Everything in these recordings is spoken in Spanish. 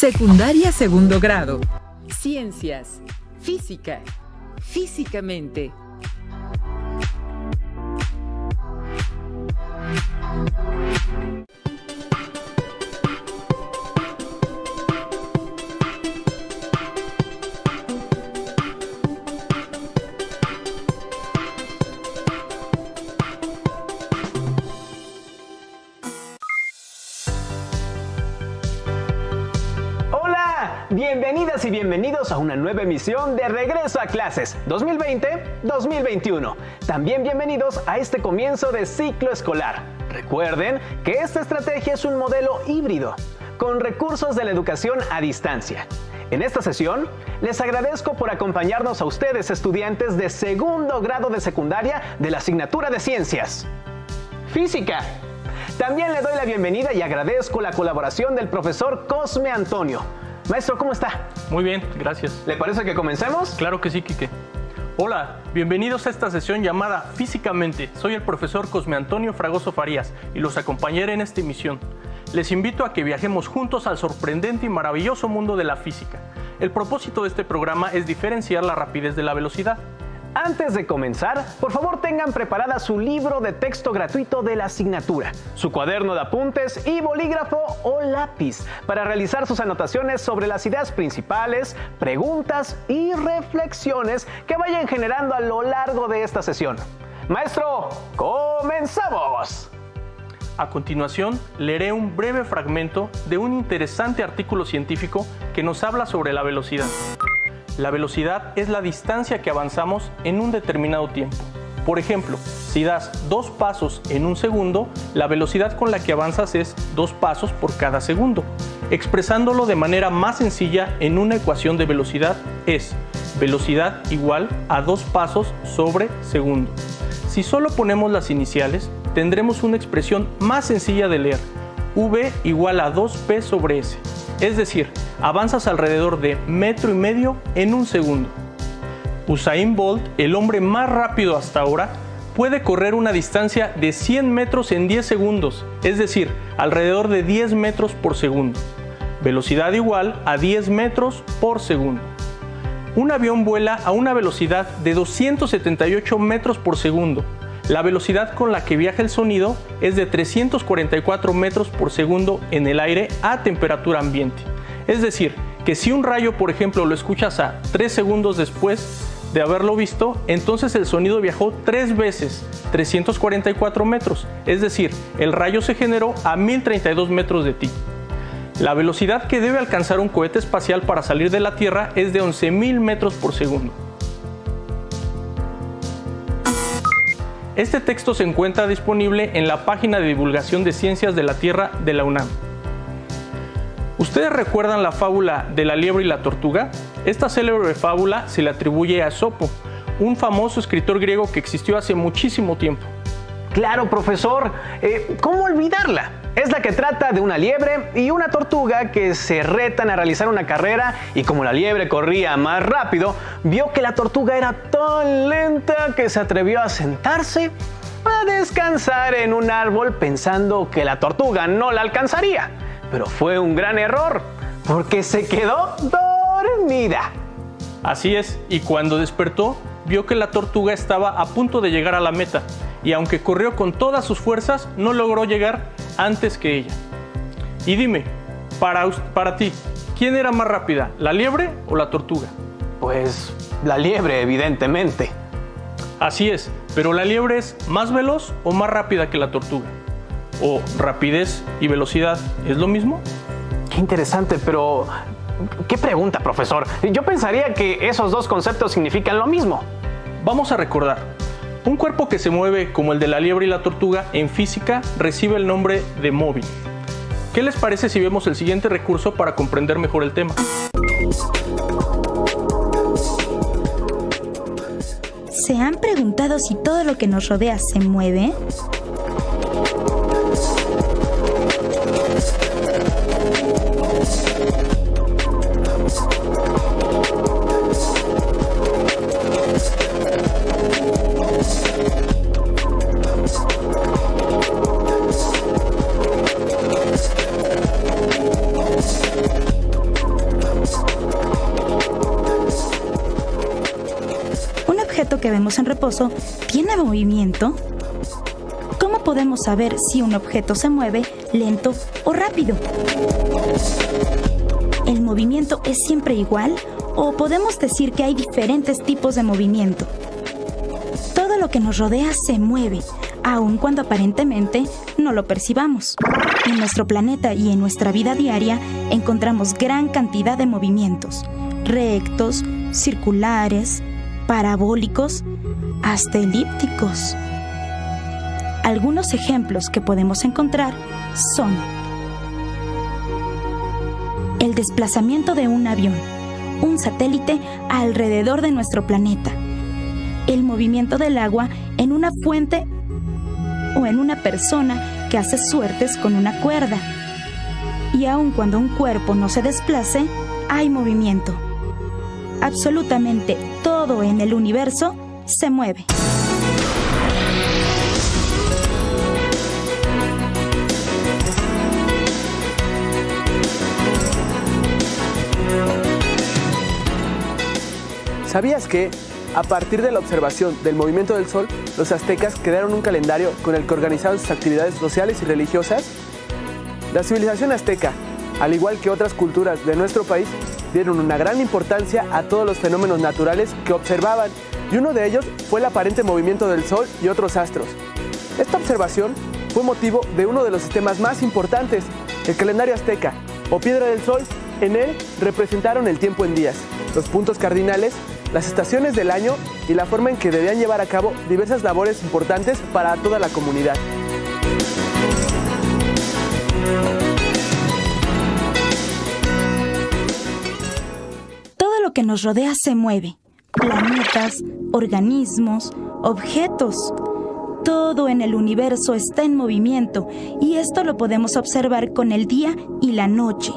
Secundaria segundo grado. Ciencias. Física. Físicamente. Bienvenidas y bienvenidos a una nueva emisión de Regreso a Clases 2020-2021. También bienvenidos a este comienzo de ciclo escolar. Recuerden que esta estrategia es un modelo híbrido, con recursos de la educación a distancia. En esta sesión, les agradezco por acompañarnos a ustedes, estudiantes de segundo grado de secundaria de la asignatura de Ciencias. Física. También le doy la bienvenida y agradezco la colaboración del profesor Cosme Antonio. Maestro, ¿cómo está? Muy bien, gracias. ¿Le parece que comencemos? Claro que sí, Quique. Hola, bienvenidos a esta sesión llamada Físicamente. Soy el profesor Cosme Antonio Fragoso Farías y los acompañaré en esta emisión. Les invito a que viajemos juntos al sorprendente y maravilloso mundo de la física. El propósito de este programa es diferenciar la rapidez de la velocidad. Antes de comenzar, por favor tengan preparada su libro de texto gratuito de la asignatura, su cuaderno de apuntes y bolígrafo o lápiz para realizar sus anotaciones sobre las ideas principales, preguntas y reflexiones que vayan generando a lo largo de esta sesión. Maestro, ¡comenzamos! A continuación, leeré un breve fragmento de un interesante artículo científico que nos habla sobre la velocidad. La velocidad es la distancia que avanzamos en un determinado tiempo. Por ejemplo, si das 2 pasos en un segundo, la velocidad con la que avanzas es 2 pasos por cada segundo. Expresándolo de manera más sencilla en una ecuación de velocidad es velocidad igual a 2 pasos sobre segundo. Si solo ponemos las iniciales, tendremos una expresión más sencilla de leer, v igual a 2p sobre s. Es decir, avanzas alrededor de 1,5 metros en un segundo. Usain Bolt, el hombre más rápido hasta ahora, puede correr una distancia de 100 metros en 10 segundos, es decir, alrededor de 10 metros por segundo. Velocidad igual a 10 metros por segundo. Un avión vuela a una velocidad de 278 metros por segundo. La velocidad con la que viaja el sonido es de 344 metros por segundo en el aire a temperatura ambiente. Es decir, que si un rayo, por ejemplo, lo escuchas a 3 segundos después de haberlo visto, entonces el sonido viajó 3 veces, 344 metros. Es decir, el rayo se generó a 1032 metros de ti. La velocidad que debe alcanzar un cohete espacial para salir de la Tierra es de 11.000 metros por segundo. Este texto se encuentra disponible en la página de divulgación de ciencias de la Tierra de la UNAM. ¿Ustedes recuerdan la fábula de la liebre y la tortuga? Esta célebre fábula se le atribuye a Esopo, un famoso escritor griego que existió hace muchísimo tiempo. Claro, profesor. ¿Cómo olvidarla? Es la que trata de una liebre y una tortuga que se retan a realizar una carrera y como la liebre corría más rápido, vio que la tortuga era tan lenta que se atrevió a sentarse a descansar en un árbol pensando que la tortuga no la alcanzaría. Pero fue un gran error porque se quedó dormida. Así es, y cuando despertó, vio que la tortuga estaba a punto de llegar a la meta y aunque corrió con todas sus fuerzas, no logró llegar antes que ella. Y dime, para ti, ¿quién era más rápida, la liebre o la tortuga? Pues la liebre, evidentemente. Así es, pero ¿la liebre es más veloz o más rápida que la tortuga? ¿O rapidez y velocidad es lo mismo? Qué interesante, pero ¿qué pregunta, profesor? Yo pensaría que esos dos conceptos significan lo mismo. Vamos a recordar. Un cuerpo que se mueve como el de la liebre y la tortuga en física recibe el nombre de móvil. ¿Qué les parece si vemos el siguiente recurso para comprender mejor el tema? ¿Se han preguntado si todo lo que nos rodea se mueve? objeto que vemos en reposo tiene movimiento? ¿Cómo podemos saber si un objeto se mueve lento o rápido? ¿El movimiento es siempre igual o podemos decir que hay diferentes tipos de movimiento? Todo lo que nos rodea se mueve, aun cuando aparentemente no lo percibamos. En nuestro planeta y en nuestra vida diaria encontramos gran cantidad de movimientos, rectos, circulares, parabólicos, hasta elípticos. Algunos ejemplos que podemos encontrar son el desplazamiento de un avión, un satélite alrededor de nuestro planeta, el movimiento del agua en una fuente o en una persona que hace suertes con una cuerda. Y aun cuando un cuerpo no se desplace, hay movimiento. Absolutamente todo en el universo se mueve. ¿Sabías que, a partir de la observación del movimiento del Sol, los aztecas crearon un calendario con el que organizaban sus actividades sociales y religiosas? La civilización azteca, al igual que otras culturas de nuestro país, dieron una gran importancia a todos los fenómenos naturales que observaban, y uno de ellos fue el aparente movimiento del Sol y otros astros. Esta observación fue motivo de uno de los sistemas más importantes, el calendario azteca, o piedra del Sol. En él representaron el tiempo en días, los puntos cardinales, las estaciones del año y la forma en que debían llevar a cabo diversas labores importantes para toda la comunidad. Todo lo que nos rodea se mueve. Planetas, organismos, objetos. Todo en el universo está en movimiento y esto lo podemos observar con el día y la noche.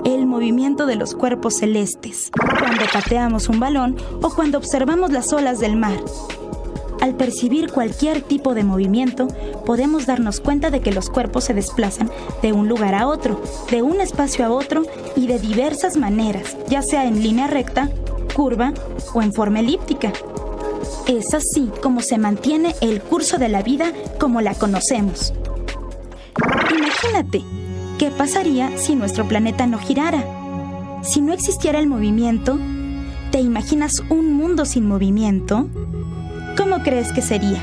El movimiento de los cuerpos celestes, cuando pateamos un balón o cuando observamos las olas del mar. Al percibir cualquier tipo de movimiento, podemos darnos cuenta de que los cuerpos se desplazan de un lugar a otro, de un espacio a otro y de diversas maneras, ya sea en línea recta, curva o en forma elíptica. Es así como se mantiene el curso de la vida como la conocemos. Imagínate, ¿qué pasaría si nuestro planeta no girara? Si no existiera el movimiento, ¿te imaginas un mundo sin movimiento? ¿Cómo crees que sería?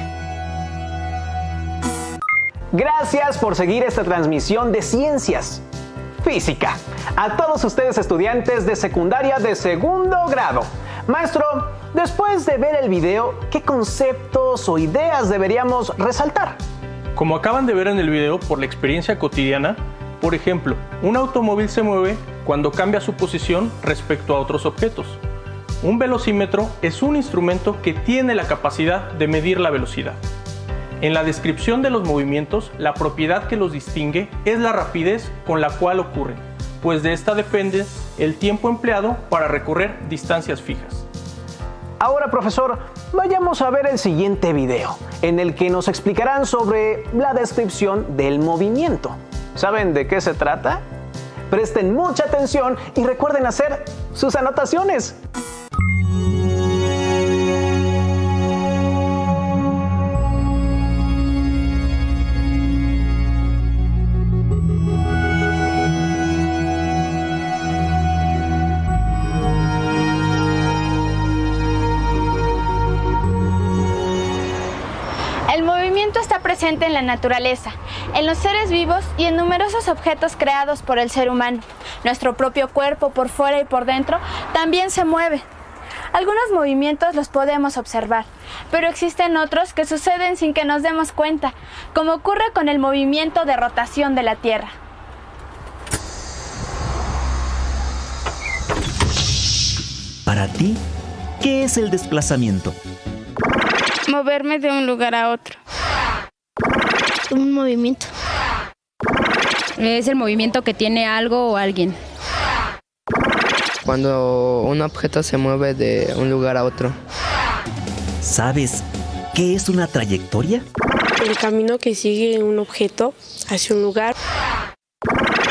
Gracias por seguir esta transmisión de Ciencias Física. A todos ustedes estudiantes de secundaria de segundo grado. Maestro, después de ver el video, ¿qué conceptos o ideas deberíamos resaltar? Como acaban de ver en el video, por la experiencia cotidiana, por ejemplo, un automóvil se mueve cuando cambia su posición respecto a otros objetos. Un velocímetro es un instrumento que tiene la capacidad de medir la velocidad. En la descripción de los movimientos, la propiedad que los distingue es la rapidez con la cual ocurren, pues de esta depende el tiempo empleado para recorrer distancias fijas. Ahora, profesor, vayamos a ver el siguiente video, en el que nos explicarán sobre la descripción del movimiento. ¿Saben de qué se trata? Presten mucha atención y recuerden hacer sus anotaciones. El movimiento está presente en la naturaleza, en los seres vivos y en numerosos objetos creados por el ser humano. Nuestro propio cuerpo, por fuera y por dentro, también se mueve. Algunos movimientos los podemos observar, pero existen otros que suceden sin que nos demos cuenta, como ocurre con el movimiento de rotación de la Tierra. Para ti, ¿qué es el desplazamiento? Moverme de un lugar a otro. Un movimiento. Es el movimiento que tiene algo o alguien. Cuando un objeto se mueve de un lugar a otro. ¿Sabes qué es una trayectoria? El camino que sigue un objeto hacia un lugar.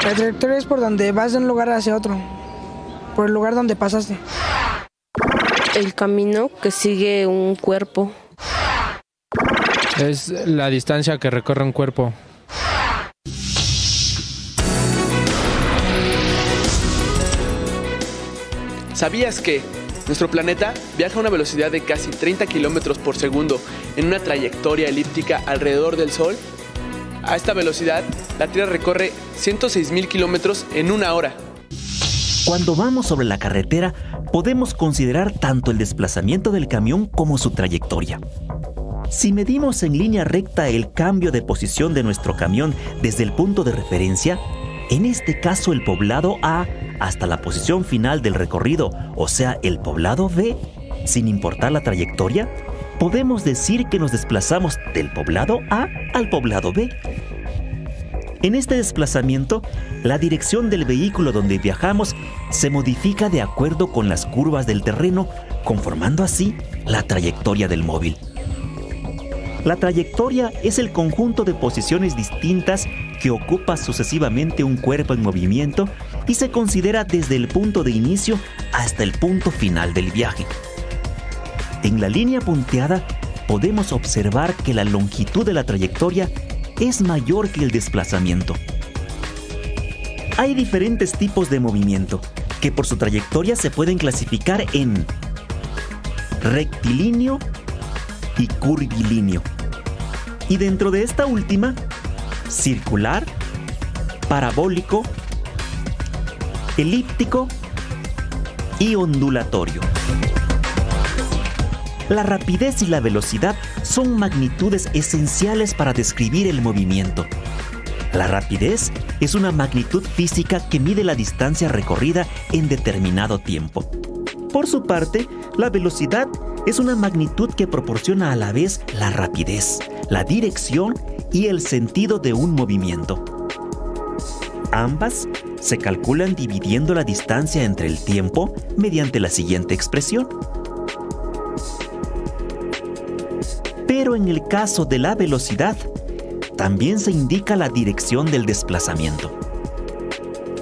La trayectoria es por donde vas de un lugar hacia otro, por el lugar donde pasaste. El camino que sigue un cuerpo. Es la distancia que recorre un cuerpo. ¿Sabías que nuestro planeta viaja a una velocidad de casi 30 kilómetros por segundo en una trayectoria elíptica alrededor del Sol? A esta velocidad, la Tierra recorre 106.000 kilómetros en una hora. Cuando vamos sobre la carretera, podemos considerar tanto el desplazamiento del camión como su trayectoria. Si medimos en línea recta el cambio de posición de nuestro camión desde el punto de referencia, en este caso el poblado A, hasta la posición final del recorrido, o sea, el poblado B, sin importar la trayectoria, podemos decir que nos desplazamos del poblado A al poblado B. En este desplazamiento, la dirección del vehículo donde viajamos se modifica de acuerdo con las curvas del terreno, conformando así la trayectoria del móvil. La trayectoria es el conjunto de posiciones distintas que ocupa sucesivamente un cuerpo en movimiento y se considera desde el punto de inicio hasta el punto final del viaje. En la línea punteada podemos observar que la longitud de la trayectoria es mayor que el desplazamiento. Hay diferentes tipos de movimiento que por su trayectoria se pueden clasificar en rectilíneo y curvilíneo. Y dentro de esta última, circular, parabólico, elíptico y ondulatorio. La rapidez y la velocidad son magnitudes esenciales para describir el movimiento. La rapidez es una magnitud física que mide la distancia recorrida en determinado tiempo. Por su parte, la velocidad es una magnitud que proporciona a la vez la rapidez, la dirección y el sentido de un movimiento. Ambas se calculan dividiendo la distancia entre el tiempo mediante la siguiente expresión. Pero en el caso de la velocidad, también se indica la dirección del desplazamiento.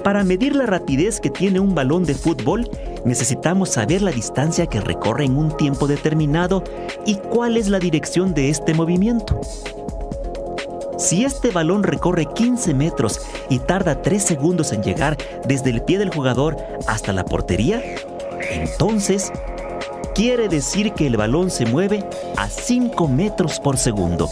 Para medir la rapidez que tiene un balón de fútbol, necesitamos saber la distancia que recorre en un tiempo determinado y cuál es la dirección de este movimiento. Si este balón recorre 15 metros y tarda 3 segundos en llegar desde el pie del jugador hasta la portería, entonces quiere decir que el balón se mueve a 5 metros por segundo.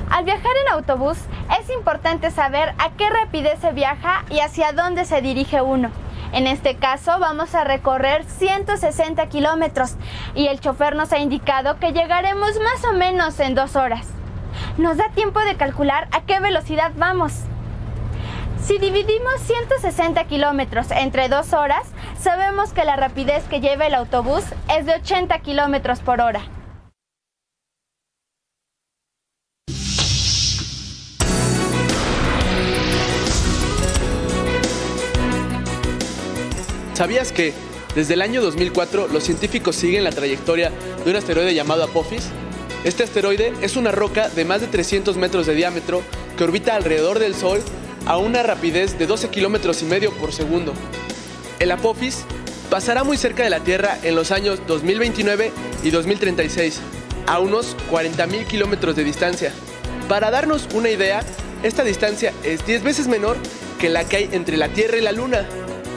Al viajar en autobús es importante saber a qué rapidez se viaja y hacia dónde se dirige uno. En este caso vamos a recorrer 160 kilómetros y el chofer nos ha indicado que llegaremos más o menos en 2 horas. Nos da tiempo de calcular a qué velocidad vamos. Si dividimos 160 kilómetros entre 2 horas, sabemos que la rapidez que lleva el autobús es de 80 kilómetros por hora. ¿Sabías que desde el año 2004 los científicos siguen la trayectoria de un asteroide llamado Apophis? Este asteroide es una roca de más de 300 metros de diámetro que orbita alrededor del Sol a una rapidez de 12 kilómetros y medio por segundo. El Apophis pasará muy cerca de la Tierra en los años 2029 y 2036, a unos 40.000 kilómetros de distancia. Para darnos una idea, esta distancia es 10 veces menor que la que hay entre la Tierra y la Luna.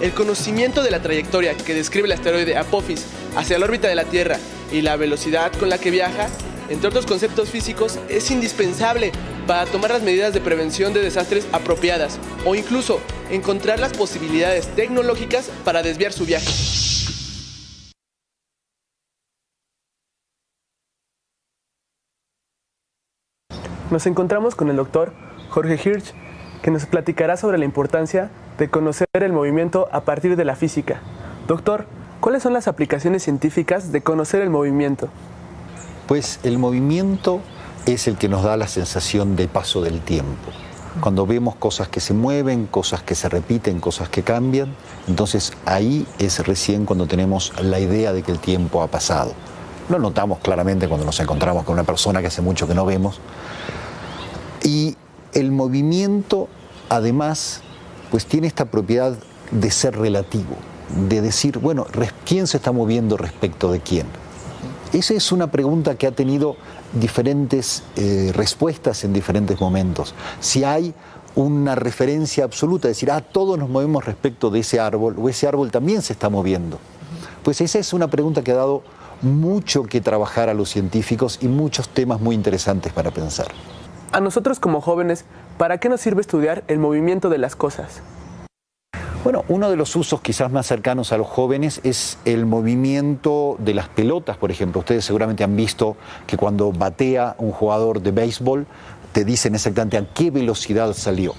El conocimiento de la trayectoria que describe el asteroide Apophis hacia la órbita de la Tierra y la velocidad con la que viaja, entre otros conceptos físicos, es indispensable para tomar las medidas de prevención de desastres apropiadas o incluso encontrar las posibilidades tecnológicas para desviar su viaje. Nos encontramos con el doctor Jorge Hirsch, que nos platicará sobre la importancia de conocer el movimiento a partir de la física. Doctor, ¿cuáles son las aplicaciones científicas de conocer el movimiento? Pues el movimiento es el que nos da la sensación de paso del tiempo. Cuando vemos cosas que se mueven, cosas que se repiten, cosas que cambian, entonces ahí es recién cuando tenemos la idea de que el tiempo ha pasado. Lo notamos claramente cuando nos encontramos con una persona que hace mucho que no vemos. Y el movimiento, además, pues tiene esta propiedad de ser relativo, de decir, bueno, ¿quién se está moviendo respecto de quién? Esa es una pregunta que ha tenido diferentes respuestas en diferentes momentos. Si hay una referencia absoluta, decir, todos nos movemos respecto de ese árbol, o ese árbol también se está moviendo. Pues esa es una pregunta que ha dado mucho que trabajar a los científicos y muchos temas muy interesantes para pensar. A nosotros como jóvenes, ¿para qué nos sirve estudiar el movimiento de las cosas? Bueno, uno de los usos quizás más cercanos a los jóvenes es el movimiento de las pelotas, por ejemplo. Ustedes seguramente han visto que cuando batea un jugador de béisbol, te dicen exactamente a qué velocidad salió.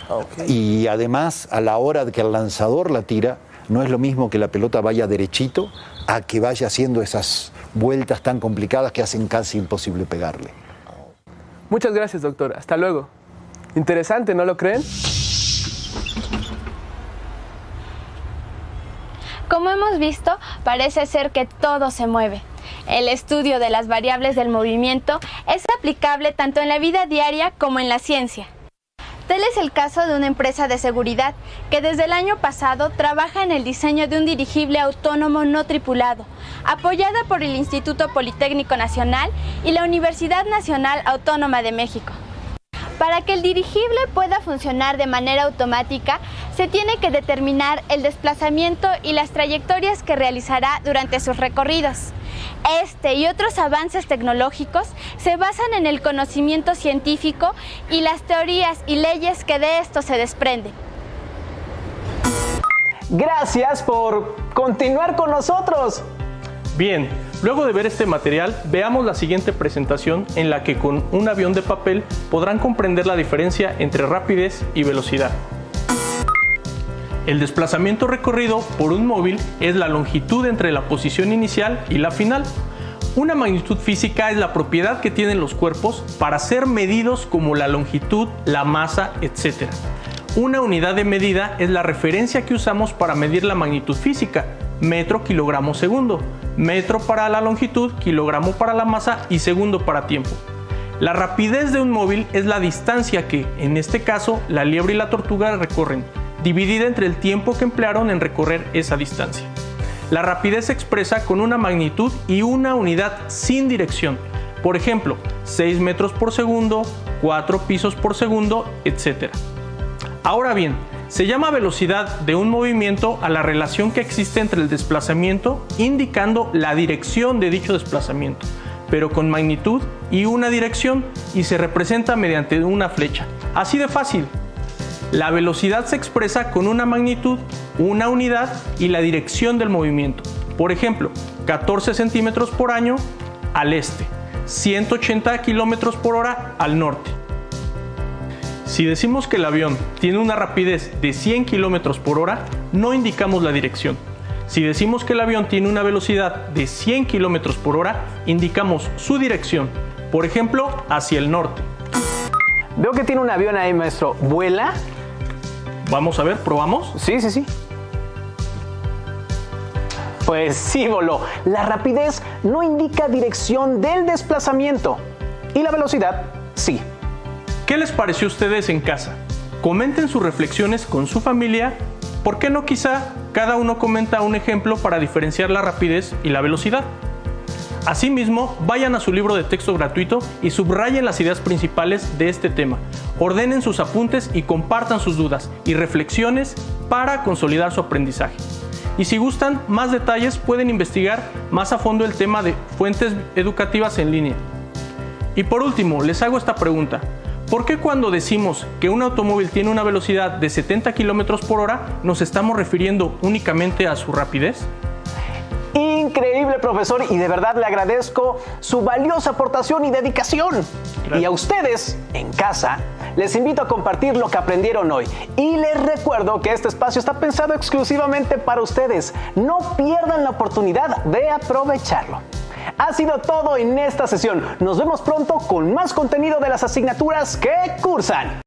Okay. Y además, a la hora de que el lanzador la tira, no es lo mismo que la pelota vaya derechito a que vaya haciendo esas vueltas tan complicadas que hacen casi imposible pegarle. Muchas gracias, doctor. Hasta luego. Interesante, ¿no lo creen? Como hemos visto, parece ser que todo se mueve. El estudio de las variables del movimiento es aplicable tanto en la vida diaria como en la ciencia. Tal es el caso de una empresa de seguridad que desde el año pasado trabaja en el diseño de un dirigible autónomo no tripulado, apoyada por el Instituto Politécnico Nacional y la Universidad Nacional Autónoma de México. Para que el dirigible pueda funcionar de manera automática, se tiene que determinar el desplazamiento y las trayectorias que realizará durante sus recorridos. Este y otros avances tecnológicos se basan en el conocimiento científico y las teorías y leyes que de esto se desprenden. Gracias por continuar con nosotros. Bien, luego de ver este material, veamos la siguiente presentación en la que con un avión de papel podrán comprender la diferencia entre rapidez y velocidad. El desplazamiento recorrido por un móvil es la longitud entre la posición inicial y la final. Una magnitud física es la propiedad que tienen los cuerpos para ser medidos como la longitud, la masa, etc. Una unidad de medida es la referencia que usamos para medir la magnitud física, metro, kilogramo, segundo, metro para la longitud, kilogramo para la masa y segundo para tiempo. La rapidez de un móvil es la distancia que, en este caso, la liebre y la tortuga recorren, dividida entre el tiempo que emplearon en recorrer esa distancia. La rapidez se expresa con una magnitud y una unidad sin dirección, por ejemplo, 6 metros por segundo, 4 pisos por segundo, etc. Ahora bien, se llama velocidad de un movimiento a la relación que existe entre el desplazamiento, indicando la dirección de dicho desplazamiento, pero con magnitud y una dirección, y se representa mediante una flecha. Así de fácil. La velocidad se expresa con una magnitud, una unidad y la dirección del movimiento. Por ejemplo, 14 centímetros por año al este, 180 kilómetros por hora al norte. Si decimos que el avión tiene una rapidez de 100 kilómetros por hora, no indicamos la dirección. Si decimos que el avión tiene una velocidad de 100 kilómetros por hora, indicamos su dirección, por ejemplo, hacia el norte. Veo que tiene un avión ahí, maestro. ¿Vuela? Vamos a ver, ¿probamos? Sí. Pues sí, voló. La rapidez no indica dirección del desplazamiento y la velocidad sí. ¿Qué les pareció a ustedes en casa? Comenten sus reflexiones con su familia. ¿Por qué no quizá cada uno comenta un ejemplo para diferenciar la rapidez y la velocidad? Asimismo, vayan a su libro de texto gratuito y subrayen las ideas principales de este tema. Ordenen sus apuntes y compartan sus dudas y reflexiones para consolidar su aprendizaje. Y si gustan más detalles, pueden investigar más a fondo el tema de fuentes educativas en línea. Y por último, les hago esta pregunta. ¿Por qué cuando decimos que un automóvil tiene una velocidad de 70 km por hora nos estamos refiriendo únicamente a su rapidez? Increíble, profesor, y de verdad le agradezco su valiosa aportación y dedicación. Gracias. Y a ustedes, en casa, les invito a compartir lo que aprendieron hoy. Y les recuerdo que este espacio está pensado exclusivamente para ustedes. No pierdan la oportunidad de aprovecharlo. Ha sido todo en esta sesión. Nos vemos pronto con más contenido de las asignaturas que cursan.